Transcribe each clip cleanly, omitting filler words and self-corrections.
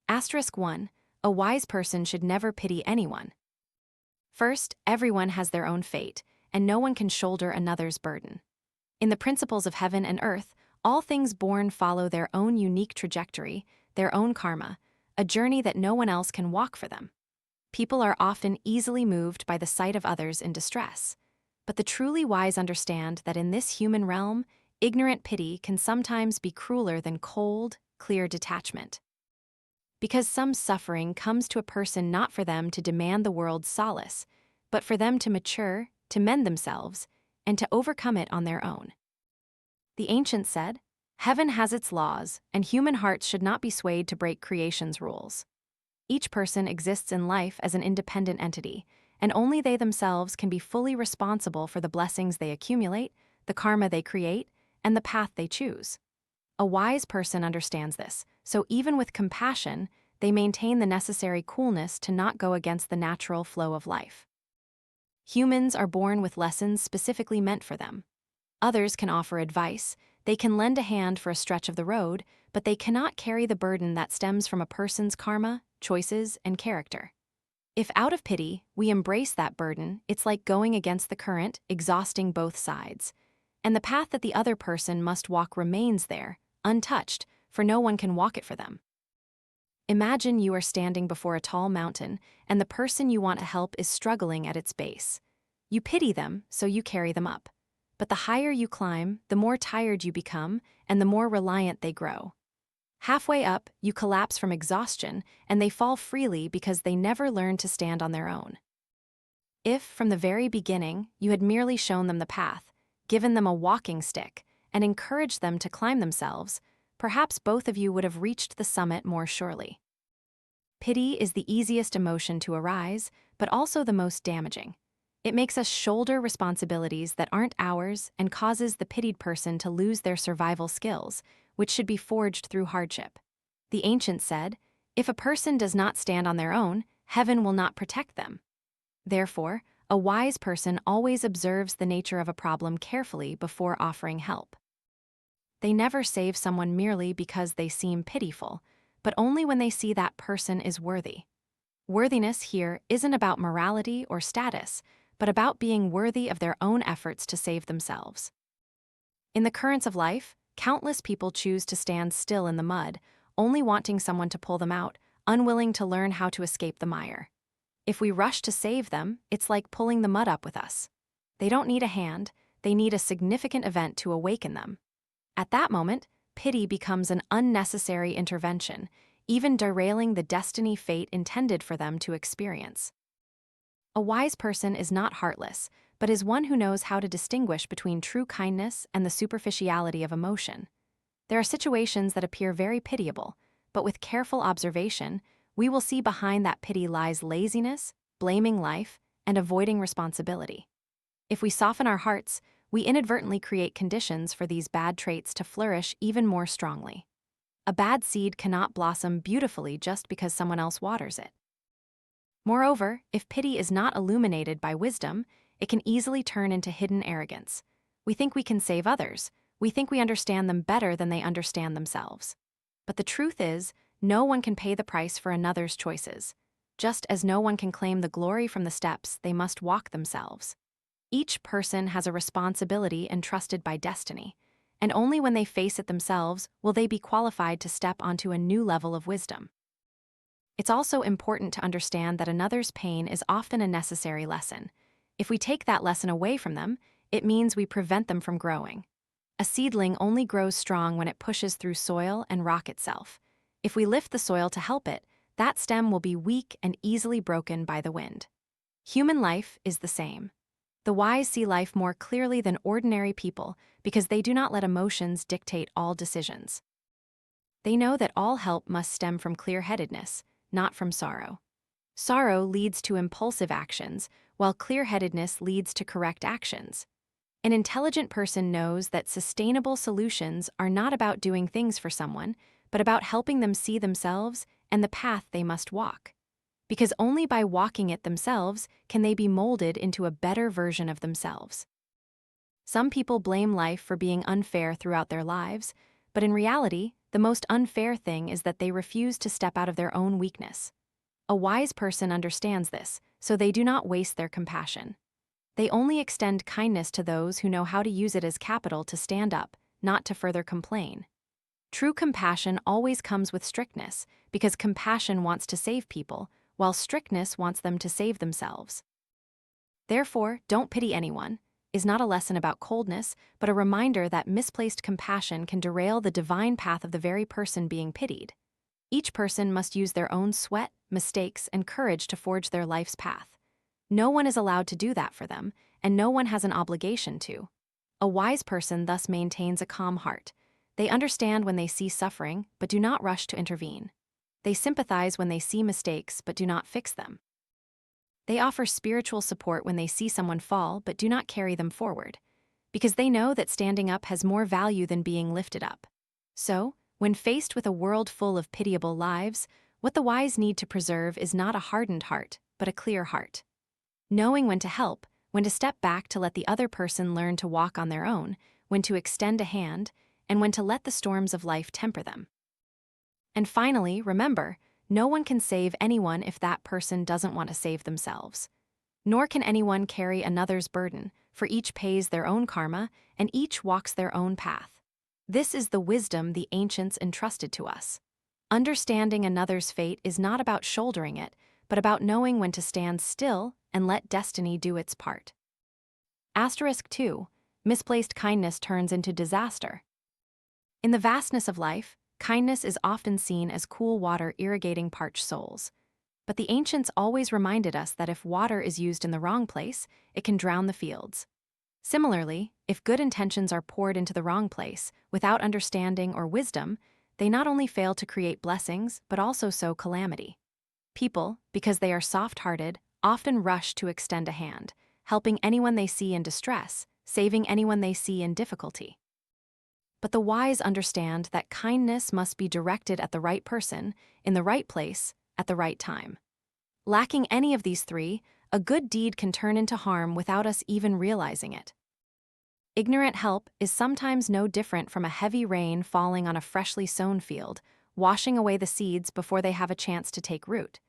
*1. A wise person should never pity anyone. First, everyone has their own fate, and no one can shoulder another's burden. In the principles of heaven and earth, all things born follow their own unique trajectory, their own karma, a journey that no one else can walk for them. People are often easily moved by the sight of others in distress, but the truly wise understand that in this human realm, ignorant pity can sometimes be crueler than cold, clear detachment. Because some suffering comes to a person not for them to demand the world's solace, but for them to mature, to mend themselves, and to overcome it on their own. The ancients said, "Heaven has its laws, and human hearts should not be swayed to break creation's rules." Each person exists in life as an independent entity, and only they themselves can be fully responsible for the blessings they accumulate, the karma they create, and the path they choose. A wise person understands this, so even with compassion, they maintain the necessary coolness to not go against the natural flow of life. Humans are born with lessons specifically meant for them. Others can offer advice, they can lend a hand for a stretch of the road, but they cannot carry the burden that stems from a person's karma, choices, and character. If out of pity, we embrace that burden, it's like going against the current, exhausting both sides. And the path that the other person must walk remains there, untouched, for no one can walk it for them. Imagine you are standing before a tall mountain, and the person you want to help is struggling at its base. You pity them, so you carry them up. But the higher you climb, the more tired you become, and the more reliant they grow. Halfway up, you collapse from exhaustion, and they fall freely because they never learned to stand on their own. If, from the very beginning, you had merely shown them the path, given them a walking stick, and encouraged them to climb themselves, perhaps both of you would have reached the summit more surely. Pity is the easiest emotion to arise, but also the most damaging. It makes us shoulder responsibilities that aren't ours and causes the pitied person to lose their survival skills, which should be forged through hardship. The ancients said, "If a person does not stand on their own, heaven will not protect them." Therefore, a wise person always observes the nature of a problem carefully before offering help. They never save someone merely because they seem pitiful, but only when they see that person is worthy. Worthiness here isn't about morality or status, but about being worthy of their own efforts to save themselves. In the currents of life, countless people choose to stand still in the mud, only wanting someone to pull them out, unwilling to learn how to escape the mire. If we rush to save them, it's like pulling the mud up with us. They don't need a hand, they need a significant event to awaken them. At that moment, pity becomes an unnecessary intervention, even derailing the destiny fate intended for them to experience. A wise person is not heartless, but is one who knows how to distinguish between true kindness and the superficiality of emotion. There are situations that appear very pitiable, but with careful observation, we will see behind that pity lies laziness, blaming life, and avoiding responsibility. If we soften our hearts, we inadvertently create conditions for these bad traits to flourish even more strongly. A bad seed cannot blossom beautifully just because someone else waters it. Moreover, if pity is not illuminated by wisdom, it can easily turn into hidden arrogance. We think we can save others. We think we understand them better than they understand themselves. But the truth is, no one can pay the price for another's choices, just as no one can claim the glory from the steps they must walk themselves. Each person has a responsibility entrusted by destiny, and only when they face it themselves will they be qualified to step onto a new level of wisdom. It's also important to understand that another's pain is often a necessary lesson. If we take that lesson away from them, it means we prevent them from growing. A seedling only grows strong when it pushes through soil and rock itself. If we lift the soil to help it, that stem will be weak and easily broken by the wind. Human life is the same. The wise see life more clearly than ordinary people because they do not let emotions dictate all decisions. They know that all help must stem from clear-headedness, not from sorrow. Sorrow leads to impulsive actions, while clear-headedness leads to correct actions. An intelligent person knows that sustainable solutions are not about doing things for someone, but about helping them see themselves and the path they must walk. Because only by walking it themselves can they be molded into a better version of themselves. Some people blame life for being unfair throughout their lives, but in reality, the most unfair thing is that they refuse to step out of their own weakness. A wise person understands this, so they do not waste their compassion. They only extend kindness to those who know how to use it as capital to stand up, not to further complain. True compassion always comes with strictness, because compassion wants to save people, while strictness wants them to save themselves. Therefore, don't pity anyone is not a lesson about coldness, but a reminder that misplaced compassion can derail the divine path of the very person being pitied. Each person must use their own sweat, mistakes, and courage to forge their life's path. No one is allowed to do that for them, and no one has an obligation to. A wise person thus maintains a calm heart. They understand when they see suffering, but do not rush to intervene. They sympathize when they see mistakes, but do not fix them. They offer spiritual support when they see someone fall, but do not carry them forward, because they know that standing up has more value than being lifted up. So, when faced with a world full of pitiable lives, what the wise need to preserve is not a hardened heart, but a clear heart. Knowing when to help, when to step back to let the other person learn to walk on their own, when to extend a hand, and when to let the storms of life temper them. And finally, remember, no one can save anyone if that person doesn't want to save themselves. Nor can anyone carry another's burden, for each pays their own karma, and each walks their own path. This is the wisdom the ancients entrusted to us. Understanding another's fate is not about shouldering it, but about knowing when to stand still and let destiny do its part. Asterisk 2. Misplaced kindness turns into disaster. In the vastness of life, kindness is often seen as cool water irrigating parched souls. But the ancients always reminded us that if water is used in the wrong place, it can drown the fields. Similarly, if good intentions are poured into the wrong place, without understanding or wisdom, they not only fail to create blessings, but also sow calamity. People, because they are soft-hearted, often rush to extend a hand, helping anyone they see in distress, saving anyone they see in difficulty. But the wise understand that kindness must be directed at the right person, in the right place, at the right time. Lacking any of these three, a good deed can turn into harm without us even realizing it. Ignorant help is sometimes no different from a heavy rain falling on a freshly sown field, washing away the seeds before they have a chance to take root.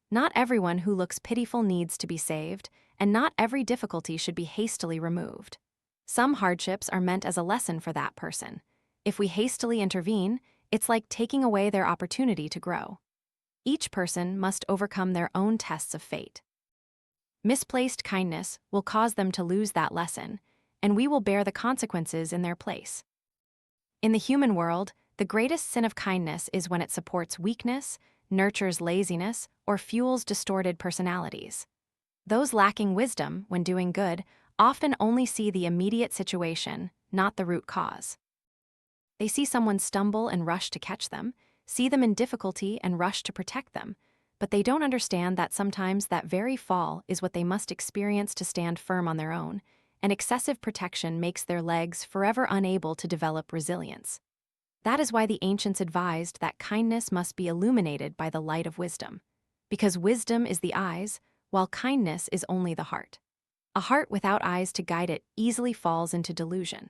Not everyone who looks pitiful needs to be saved, and not every difficulty should be hastily removed. Some hardships are meant as a lesson for that person. If we hastily intervene, it's like taking away their opportunity to grow. Each person must overcome their own tests of fate. Misplaced kindness will cause them to lose that lesson, and we will bear the consequences in their place. In the human world, the greatest sin of kindness is when it supports weakness, nurtures laziness, or fuels distorted personalities. Those lacking wisdom, when doing good, often only see the immediate situation, not the root cause. They see someone stumble and rush to catch them, see them in difficulty and rush to protect them, but they don't understand that sometimes that very fall is what they must experience to stand firm on their own, and excessive protection makes their legs forever unable to develop resilience. That is why the ancients advised that kindness must be illuminated by the light of wisdom, because wisdom is the eyes, while kindness is only the heart. A heart without eyes to guide it easily falls into delusion.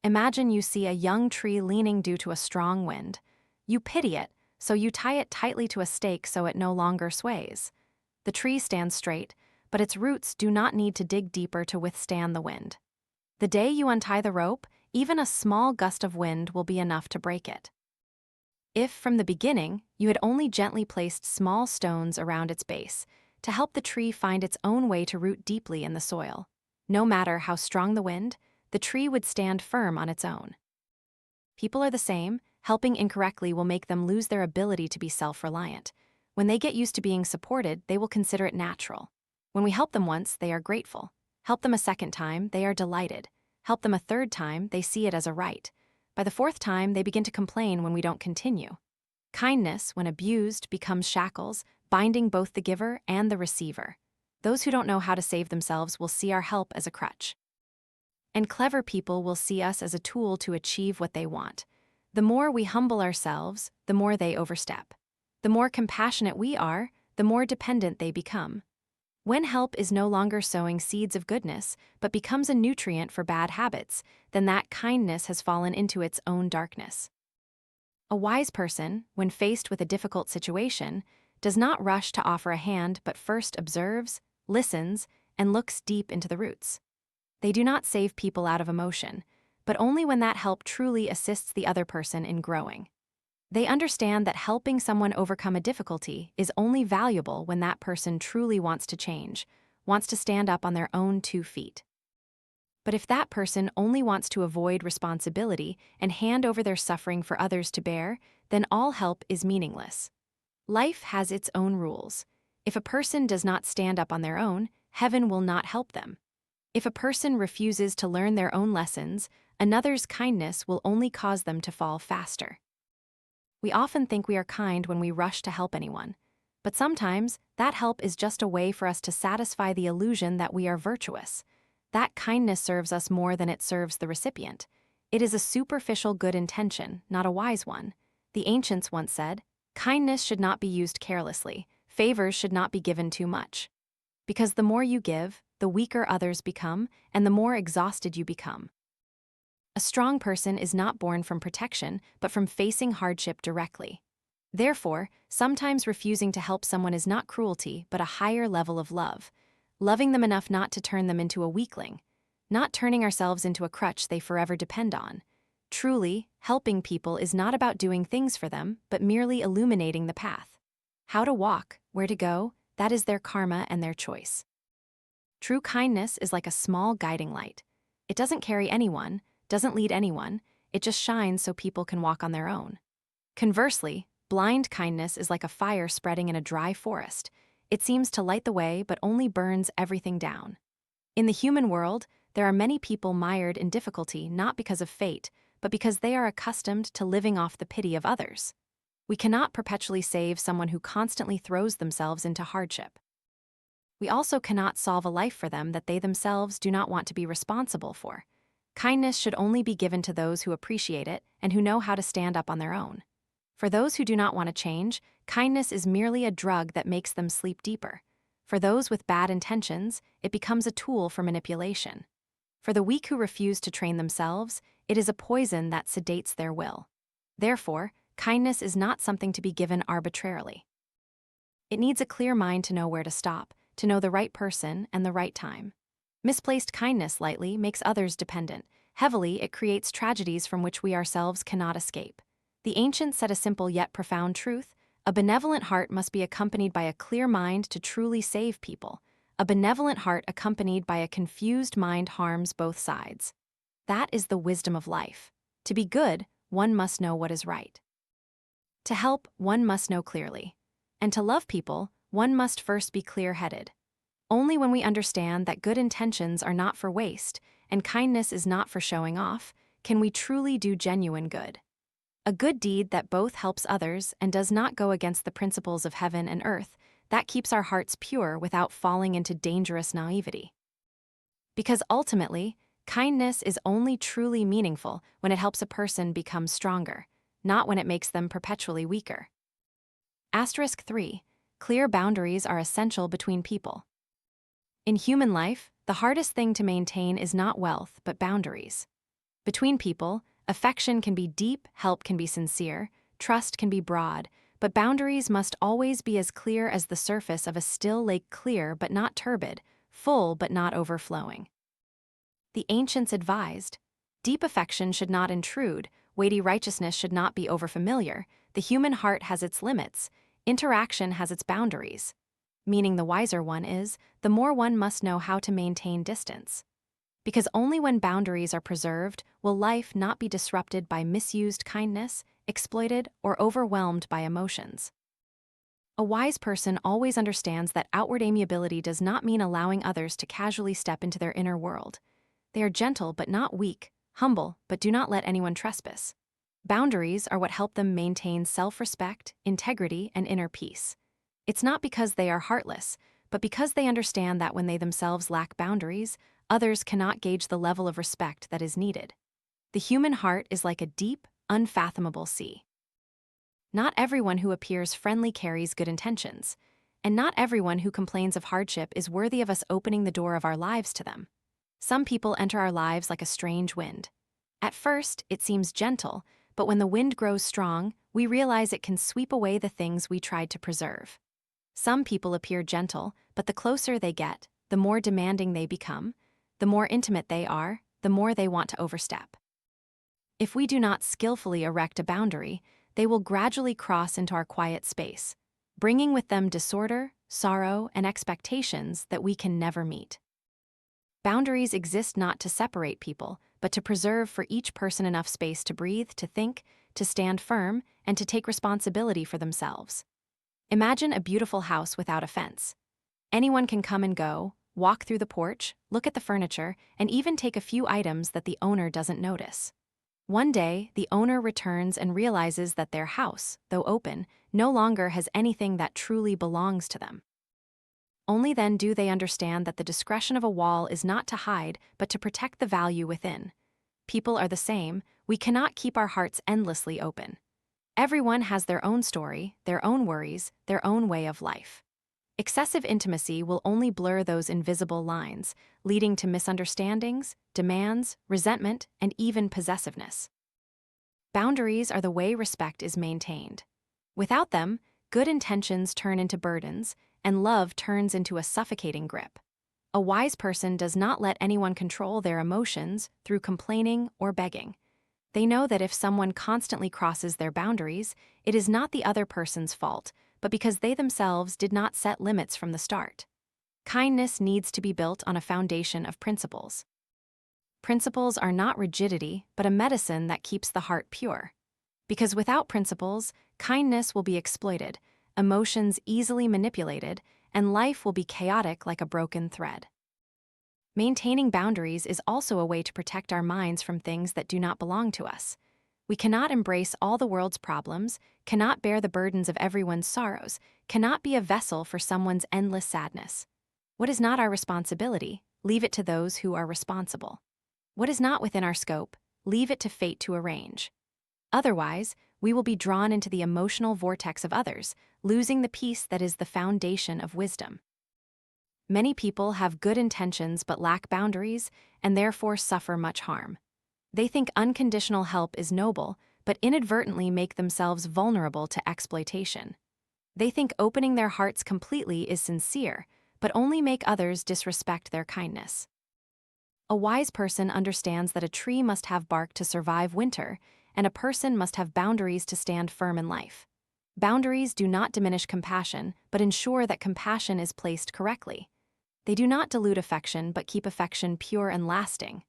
Imagine you see a young tree leaning due to a strong wind. You pity it, so you tie it tightly to a stake so it no longer sways. The tree stands straight, but its roots do not need to dig deeper to withstand the wind. The day you untie the rope, even a small gust of wind will be enough to break it. If, from the beginning, you had only gently placed small stones around its base, to help the tree find its own way to root deeply in the soil, no matter how strong the wind, the tree would stand firm on its own. People are the same. Helping incorrectly will make them lose their ability to be self-reliant. When they get used to being supported, they will consider it natural. When we help them once, they are grateful. Help them a second time, they are delighted. Help them a third time, they see it as a right. By the fourth time, they begin to complain when we don't continue. Kindness, when abused, becomes shackles, binding both the giver and the receiver. Those who don't know how to save themselves will see our help as a crutch. And clever people will see us as a tool to achieve what they want. The more we humble ourselves, the more they overstep. The more compassionate we are, the more dependent they become. When help is no longer sowing seeds of goodness, but becomes a nutrient for bad habits, then that kindness has fallen into its own darkness. A wise person, when faced with a difficult situation, does not rush to offer a hand but first observes, listens, and looks deep into the roots. They do not save people out of emotion, but only when that help truly assists the other person in growing. They understand that helping someone overcome a difficulty is only valuable when that person truly wants to change, wants to stand up on their own 2 feet. But if that person only wants to avoid responsibility and hand over their suffering for others to bear, then all help is meaningless. Life has its own rules. If a person does not stand up on their own, heaven will not help them. If a person refuses to learn their own lessons, another's kindness will only cause them to fall faster. We often think we are kind when we rush to help anyone, but sometimes that help is just a way for us to satisfy the illusion that we are virtuous. That kindness serves us more than it serves the recipient. It is a superficial good intention, not a wise one. The ancients once said, "Kindness should not be used carelessly, favors should not be given too much." Because the more you give, the weaker others become, and the more exhausted you become. A strong person is not born from protection, but from facing hardship directly. Therefore, sometimes refusing to help someone is not cruelty, but a higher level of love. Loving them enough not to turn them into a weakling, not turning ourselves into a crutch they forever depend on. Truly, helping people is not about doing things for them, but merely illuminating the path. How to walk, where to go, that is their karma and their choice. True kindness is like a small guiding light. It doesn't carry anyone, doesn't lead anyone, it just shines so people can walk on their own. Conversely, blind kindness is like a fire spreading in a dry forest. It seems to light the way but only burns everything down. In the human world, there are many people mired in difficulty not because of fate, but because they are accustomed to living off the pity of others. We cannot perpetually save someone who constantly throws themselves into hardship. We also cannot solve a life for them that they themselves do not want to be responsible for. Kindness should only be given to those who appreciate it and who know how to stand up on their own. For those who do not want to change, kindness is merely a drug that makes them sleep deeper. For those with bad intentions, it becomes a tool for manipulation. For the weak who refuse to train themselves, it is a poison that sedates their will. Therefore, kindness is not something to be given arbitrarily. It needs a clear mind to know where to stop, to know the right person and the right time. Misplaced kindness lightly makes others dependent. Heavily, it creates tragedies from which we ourselves cannot escape. The ancients said a simple yet profound truth: a benevolent heart must be accompanied by a clear mind to truly save people. A benevolent heart accompanied by a confused mind harms both sides. That is the wisdom of life. To be good, one must know what is right. To help, one must know clearly. And to love people, one must first be clear-headed. Only when we understand that good intentions are not for waste and kindness is not for showing off, can we truly do genuine good. A good deed that both helps others and does not go against the principles of heaven and earth, that keeps our hearts pure without falling into dangerous naivety. Because ultimately, kindness is only truly meaningful when it helps a person become stronger, not when it makes them perpetually weaker. Asterisk 3. Clear boundaries are essential between people. In human life, the hardest thing to maintain is not wealth, but boundaries. Between people, affection can be deep, help can be sincere, trust can be broad, but boundaries must always be as clear as the surface of a still lake, clear but not turbid, full but not overflowing. The ancients advised, deep affection should not intrude, weighty righteousness should not be overfamiliar, the human heart has its limits, interaction has its boundaries. Meaning the wiser one is, the more one must know how to maintain distance. Because only when boundaries are preserved will life not be disrupted by misused kindness, exploited, or overwhelmed by emotions. A wise person always understands that outward amiability does not mean allowing others to casually step into their inner world. They are gentle but not weak, humble but do not let anyone trespass. Boundaries are what help them maintain self-respect, integrity, and inner peace. It's not because they are heartless, but because they understand that when they themselves lack boundaries, others cannot gauge the level of respect that is needed. The human heart is like a deep, unfathomable sea. Not everyone who appears friendly carries good intentions, and not everyone who complains of hardship is worthy of us opening the door of our lives to them. Some people enter our lives like a strange wind. At first, it seems gentle, but when the wind grows strong, we realize it can sweep away the things we tried to preserve. Some people appear gentle, but the closer they get, the more demanding they become, the more intimate they are, the more they want to overstep. If we do not skillfully erect a boundary, they will gradually cross into our quiet space, bringing with them disorder, sorrow, and expectations that we can never meet. Boundaries exist not to separate people, but to preserve for each person enough space to breathe, to think, to stand firm, and to take responsibility for themselves. Imagine a beautiful house without a fence. Anyone can come and go, walk through the porch, look at the furniture, and even take a few items that the owner doesn't notice. One day, the owner returns and realizes that their house, though open, no longer has anything that truly belongs to them. Only then do they understand that the discretion of a wall is not to hide, but to protect the value within. People are the same. We cannot keep our hearts endlessly open. Everyone has their own story, their own worries, their own way of life. Excessive intimacy will only blur those invisible lines, leading to misunderstandings, demands, resentment, and even possessiveness. Boundaries are the way respect is maintained. Without them, good intentions turn into burdens, and love turns into a suffocating grip. A wise person does not let anyone control their emotions through complaining or begging. They know that if someone constantly crosses their boundaries, it is not the other person's fault, but because they themselves did not set limits from the start. Kindness needs to be built on a foundation of principles. Principles are not rigidity, but a medicine that keeps the heart pure. Because without principles, kindness will be exploited, emotions easily manipulated, and life will be chaotic like a broken thread. Maintaining boundaries is also a way to protect our minds from things that do not belong to us. We cannot embrace all the world's problems, cannot bear the burdens of everyone's sorrows, cannot be a vessel for someone's endless sadness. What is not our responsibility, leave it to those who are responsible. What is not within our scope, leave it to fate to arrange. Otherwise, we will be drawn into the emotional vortex of others, losing the peace that is the foundation of wisdom. Many people have good intentions but lack boundaries, and therefore suffer much harm. They think unconditional help is noble, but inadvertently make themselves vulnerable to exploitation. They think opening their hearts completely is sincere, but only make others disrespect their kindness. A wise person understands that a tree must have bark to survive winter, and a person must have boundaries to stand firm in life. Boundaries do not diminish compassion, but ensure that compassion is placed correctly. They do not dilute affection, but keep affection pure and lasting.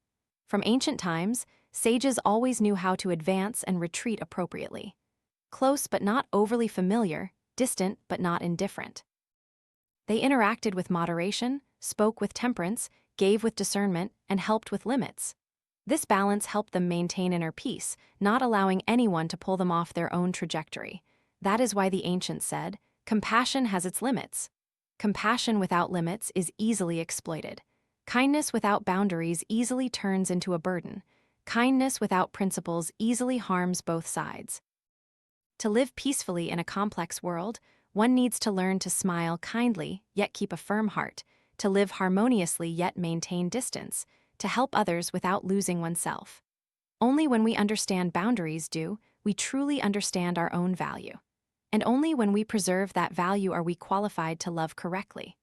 From ancient times, sages always knew how to advance and retreat appropriately. Close but not overly familiar, distant but not indifferent. They interacted with moderation, spoke with temperance, gave with discernment, and helped with limits. This balance helped them maintain inner peace, not allowing anyone to pull them off their own trajectory. That is why the ancients said, "Compassion has its limits." Compassion without limits is easily exploited. Kindness without boundaries easily turns into a burden. Kindness without principles easily harms both sides. To live peacefully in a complex world, one needs to learn to smile kindly, yet keep a firm heart, to live harmoniously yet maintain distance, to help others without losing oneself. Only when we understand boundaries do we truly understand our own value. And only when we preserve that value are we qualified to love correctly,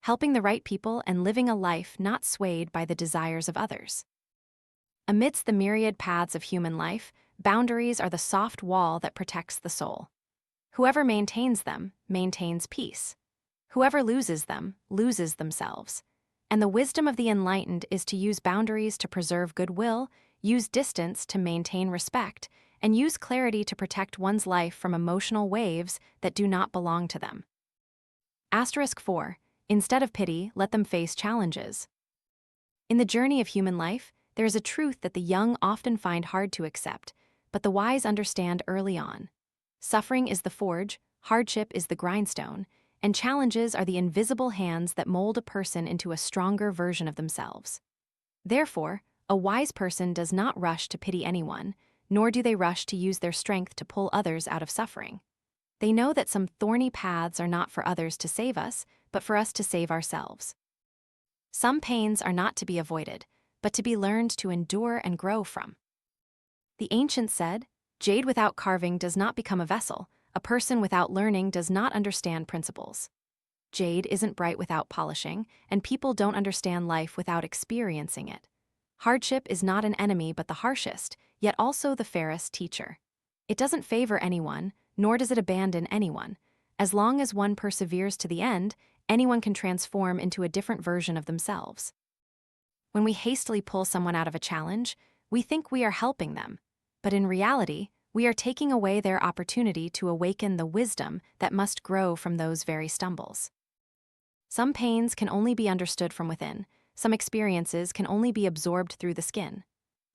helping the right people and living a life not swayed by the desires of others. Amidst the myriad paths of human life, boundaries are the soft wall that protects the soul. Whoever maintains them maintains peace. Whoever loses them loses themselves. And the wisdom of the enlightened is to use boundaries to preserve goodwill, use distance to maintain respect, and use clarity to protect one's life from emotional waves that do not belong to them. *4. Instead of pity, let them face challenges. In the journey of human life, there is a truth that the young often find hard to accept, but the wise understand early on. Suffering is the forge, hardship is the grindstone, and challenges are the invisible hands that mold a person into a stronger version of themselves. Therefore, a wise person does not rush to pity anyone, nor do they rush to use their strength to pull others out of suffering. They know that some thorny paths are not for others to save us, but for us to save ourselves. Some pains are not to be avoided, but to be learned to endure and grow from. The ancients said, Jade without carving does not become a vessel. A person without learning does not understand principles. Jade isn't bright without polishing, and people don't understand life without experiencing it. Hardship is not an enemy but the harshest, yet also the fairest teacher. It doesn't favor anyone, nor does it abandon anyone. As long as one perseveres to the end, anyone can transform into a different version of themselves. When we hastily pull someone out of a challenge, we think we are helping them. But in reality, we are taking away their opportunity to awaken the wisdom that must grow from those very stumbles. Some pains can only be understood from within. Some experiences can only be absorbed through the skin.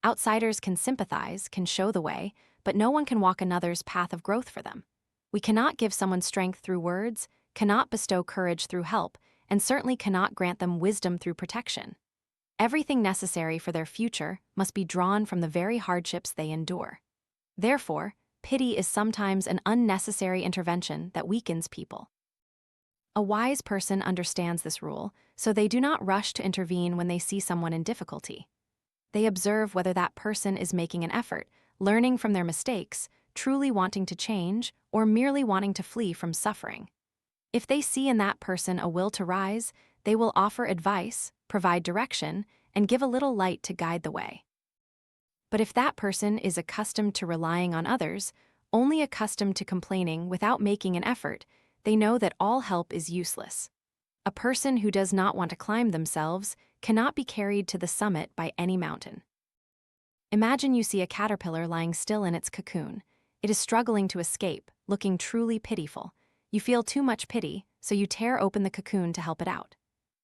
Outsiders can sympathize, can show the way, but no one can walk another's path of growth for them. We cannot give someone strength through words, cannot bestow courage through help, and certainly cannot grant them wisdom through protection. Everything necessary for their future must be drawn from the very hardships they endure. Therefore, pity is sometimes an unnecessary intervention that weakens people. A wise person understands this rule, so they do not rush to intervene when they see someone in difficulty. They observe whether that person is making an effort, learning from their mistakes, truly wanting to change, or merely wanting to flee from suffering. If they see in that person a will to rise, they will offer advice, provide direction, and give a little light to guide the way. But if that person is accustomed to relying on others, only accustomed to complaining without making an effort, they know that all help is useless. A person who does not want to climb themselves cannot be carried to the summit by any mountain. Imagine you see a caterpillar lying still in its cocoon. It is struggling to escape, looking truly pitiful. You feel too much pity, so you tear open the cocoon to help it out.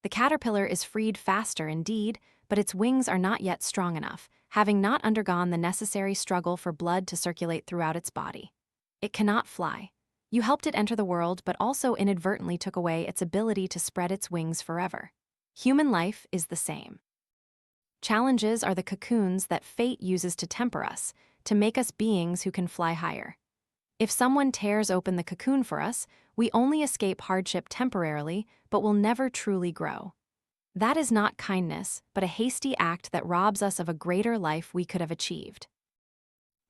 The caterpillar is freed faster indeed, but its wings are not yet strong enough, having not undergone the necessary struggle for blood to circulate throughout its body. It cannot fly. You helped it enter the world, but also inadvertently took away its ability to spread its wings forever. Human life is the same. Challenges are the cocoons that fate uses to temper us, to make us beings who can fly higher. If someone tears open the cocoon for us, we only escape hardship temporarily, but will never truly grow. That is not kindness, but a hasty act that robs us of a greater life we could have achieved.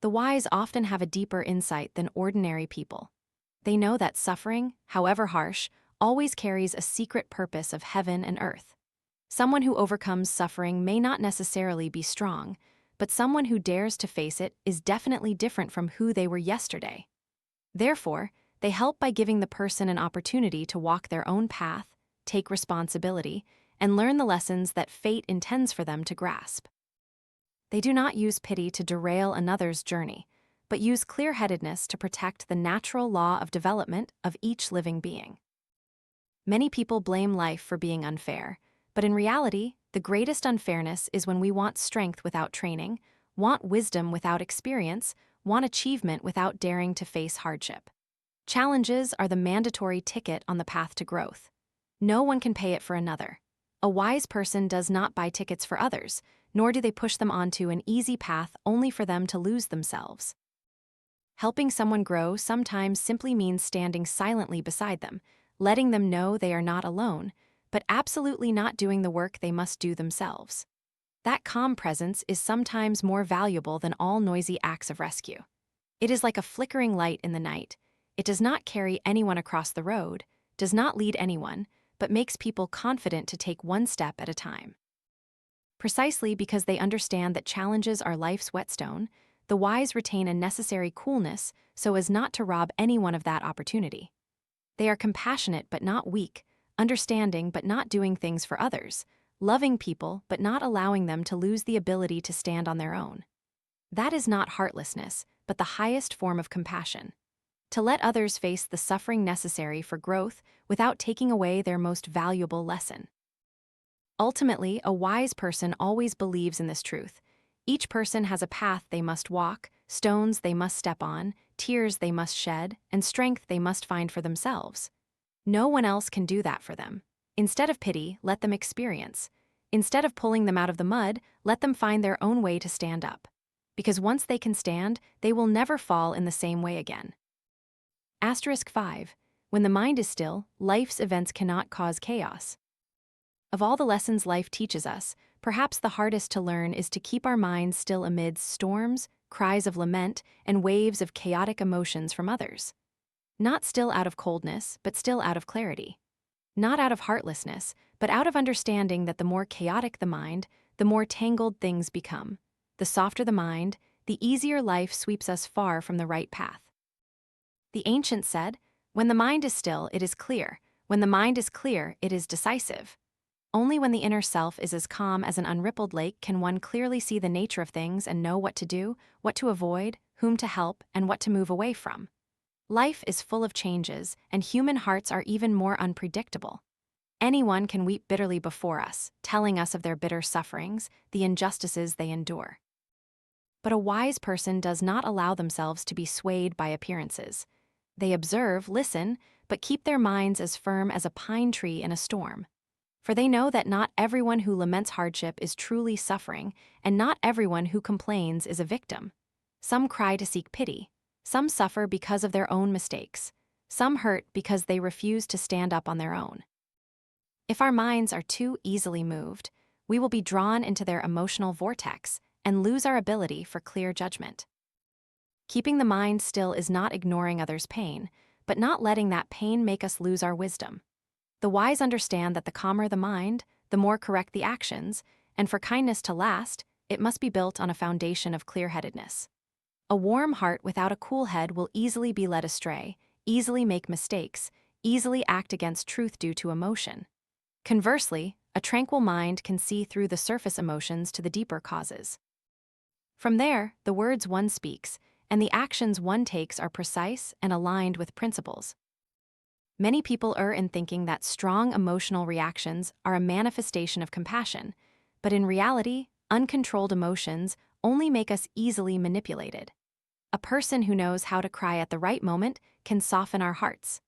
The wise often have a deeper insight than ordinary people. They know that suffering, however harsh, always carries a secret purpose of heaven and earth. Someone who overcomes suffering may not necessarily be strong, but someone who dares to face it is definitely different from who they were yesterday. Therefore, they help by giving the person an opportunity to walk their own path, take responsibility, and learn the lessons that fate intends for them to grasp. They do not use pity to derail another's journey, but use clear-headedness to protect the natural law of development of each living being. Many people blame life for being unfair, but in reality, the greatest unfairness is when we want strength without training, want wisdom without experience, want achievement without daring to face hardship. Challenges are the mandatory ticket on the path to growth. No one can pay it for another. A wise person does not buy tickets for others, nor do they push them onto an easy path only for them to lose themselves. Helping someone grow sometimes simply means standing silently beside them, letting them know they are not alone, but absolutely not doing the work they must do themselves. That calm presence is sometimes more valuable than all noisy acts of rescue. It is like a flickering light in the night. It does not carry anyone across the road, does not lead anyone, but makes people confident to take one step at a time. Precisely because they understand that challenges are life's whetstone, the wise retain a necessary coolness so as not to rob anyone of that opportunity. They are compassionate but not weak, understanding but not doing things for others, loving people but not allowing them to lose the ability to stand on their own. That is not heartlessness, but the highest form of compassion. To let others face the suffering necessary for growth without taking away their most valuable lesson. Ultimately, a wise person always believes in this truth. Each person has a path they must walk, stones they must step on, tears they must shed, and strength they must find for themselves. No one else can do that for them. Instead of pity, let them experience. Instead of pulling them out of the mud, let them find their own way to stand up. Because once they can stand, they will never fall in the same way again. *5. When the mind is still, life's events cannot cause chaos. Of all the lessons life teaches us, perhaps the hardest to learn is to keep our minds still amidst storms, cries of lament, and waves of chaotic emotions from others. Not still out of coldness, but still out of clarity. Not out of heartlessness, but out of understanding that the more chaotic the mind, the more tangled things become. The softer the mind, the easier life sweeps us far from the right path. The ancients said, "When the mind is still, it is clear. When the mind is clear, it is decisive." Only when the inner self is as calm as an unrippled lake can one clearly see the nature of things and know what to do, what to avoid, whom to help, and what to move away from. Life is full of changes, and human hearts are even more unpredictable. Anyone can weep bitterly before us, telling us of their bitter sufferings, the injustices they endure. But a wise person does not allow themselves to be swayed by appearances. They observe, listen, but keep their minds as firm as a pine tree in a storm. For they know that not everyone who laments hardship is truly suffering, and not everyone who complains is a victim. Some cry to seek pity. Some suffer because of their own mistakes. Some hurt because they refuse to stand up on their own. If our minds are too easily moved, we will be drawn into their emotional vortex and lose our ability for clear judgment. Keeping the mind still is not ignoring others' pain, but not letting that pain make us lose our wisdom. The wise understand that the calmer the mind, the more correct the actions, and for kindness to last, it must be built on a foundation of clear-headedness. A warm heart without a cool head will easily be led astray, easily make mistakes, easily act against truth due to emotion. Conversely, a tranquil mind can see through the surface emotions to the deeper causes. From there, the words one speaks and the actions one takes are precise and aligned with principles. Many people err in thinking that strong emotional reactions are a manifestation of compassion, but in reality, uncontrolled emotions only make us easily manipulated. A person who knows how to cry at the right moment can soften our hearts.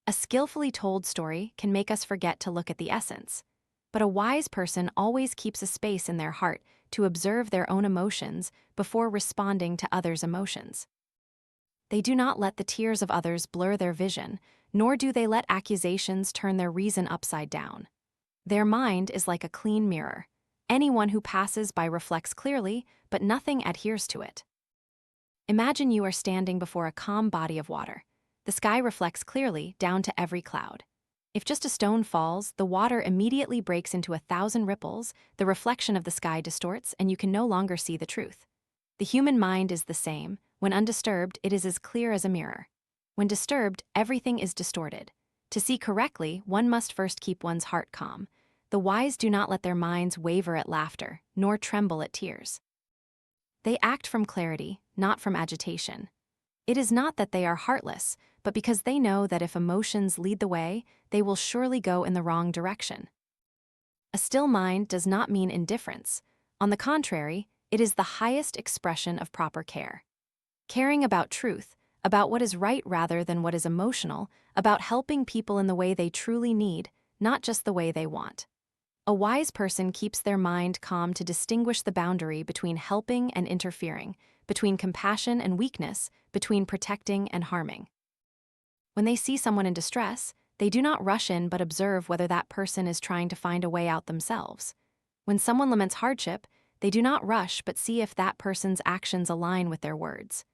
A skillfully told story can make us forget to look at the essence. But a wise person always keeps a space in their heart to observe their own emotions before responding to others' emotions. They do not let the tears of others blur their vision, nor do they let accusations turn their reason upside down. Their mind is like a clean mirror. Anyone who passes by reflects clearly, but nothing adheres to it. Imagine you are standing before a calm body of water. The sky reflects clearly down to every cloud. If just a stone falls, the water immediately breaks into 1,000 ripples, the reflection of the sky distorts, and you can no longer see the truth. The human mind is the same. When undisturbed, it is as clear as a mirror. When disturbed, everything is distorted. To see correctly, one must first keep one's heart calm. The wise do not let their minds waver at laughter, nor tremble at tears. They act from clarity, not from agitation. It is not that they are heartless, but because they know that if emotions lead the way, they will surely go in the wrong direction. A still mind does not mean indifference. On the contrary, it is the highest expression of proper care. Caring about truth, about what is right rather than what is emotional, about helping people in the way they truly need, not just the way they want. A wise person keeps their mind calm to distinguish the boundary between helping and interfering, between compassion and weakness, between protecting and harming. When they see someone in distress, they do not rush in but observe whether that person is trying to find a way out themselves. When someone laments hardship, they do not rush but see if that person's actions align with their words.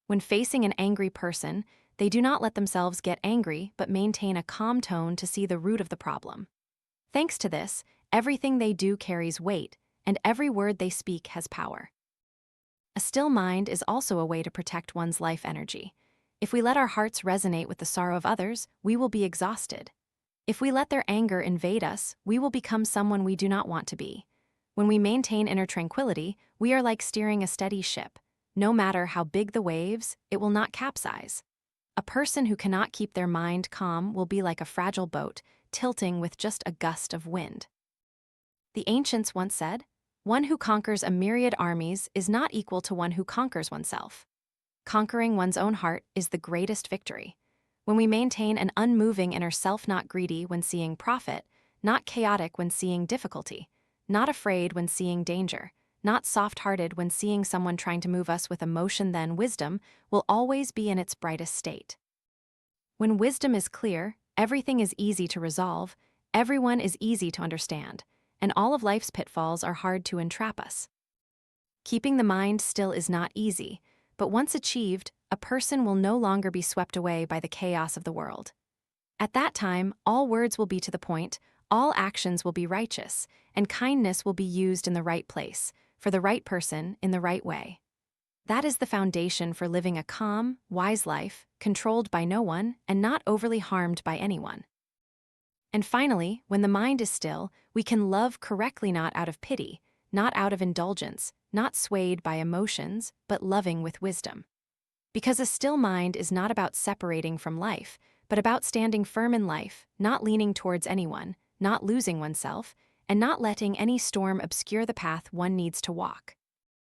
When facing an angry person, they do not let themselves get angry but maintain a calm tone to see the root of the problem. Thanks to this, everything they do carries weight, and every word they speak has power. A still mind is also a way to protect one's life energy. If we let our hearts resonate with the sorrow of others, we will be exhausted. If we let their anger invade us, we will become someone we do not want to be. When we maintain inner tranquility, we are like steering a steady ship. No matter how big the waves, it will not capsize. A person who cannot keep their mind calm will be like a fragile boat, tilting with just a gust of wind. The ancients once said, "One who conquers a myriad armies is not equal to one who conquers oneself." Conquering one's own heart is the greatest victory. When we maintain an unmoving inner self, not greedy when seeing profit, not chaotic when seeing difficulty, not afraid when seeing danger, not soft-hearted when seeing someone trying to move us with emotion, then wisdom will always be in its brightest state. When wisdom is clear, everything is easy to resolve, everyone is easy to understand, and all of life's pitfalls are hard to entrap us. Keeping the mind still is not easy, but once achieved, a person will no longer be swept away by the chaos of the world. At that time, all words will be to the point, all actions will be righteous, and kindness will be used in the right place, for the right person, in the right way. That is the foundation for living a calm, wise life, controlled by no one and not overly harmed by anyone. And finally, when the mind is still, we can love correctly, not out of pity, not out of indulgence, not swayed by emotions, but loving with wisdom. Because a still mind is not about separating from life, but about standing firm in life, not leaning towards anyone, not losing oneself, and not letting any storm obscure the path one needs to walk.